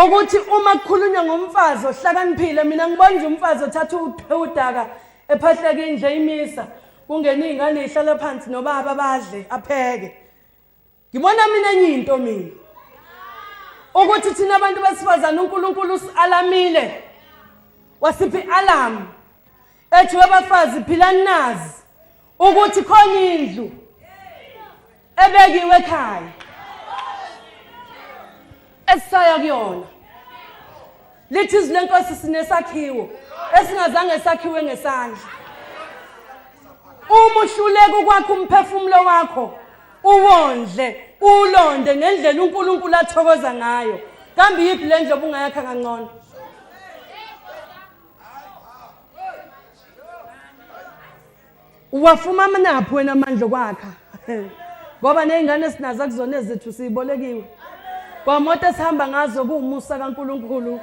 ukuthi uma kukhulunywa ngomfazi ohlakaniphile mina ngibona nje umfazi othatha udaka ephahleka indle imisa kungena izingane ihlala phansi nobaba badle apheke ngibona mina enye into mina ukuthi thina abantu besifazana uNkulunkulu usalamile wasiphi alarm ethi wabafazi philani nazi ukuthi khona indlu ebekiwe ekhaya esaya kuyona lithi izwi lenkosi sinesakhiwo esingazange sakhiwe ngesandla uma uhluleka ukwakha umphefumulo wakho uwondle ulonde ngendlela uNkulunkulu athokoza ngayo kambe yiphi le ndlela ungayakha kangcono uwafuma manaphi wena amandla okwakha ngoba nezingane sinazo kuzona ezethu sibolekiwe kwamoto esihamba ngazo kuumusa kaNkulunkulu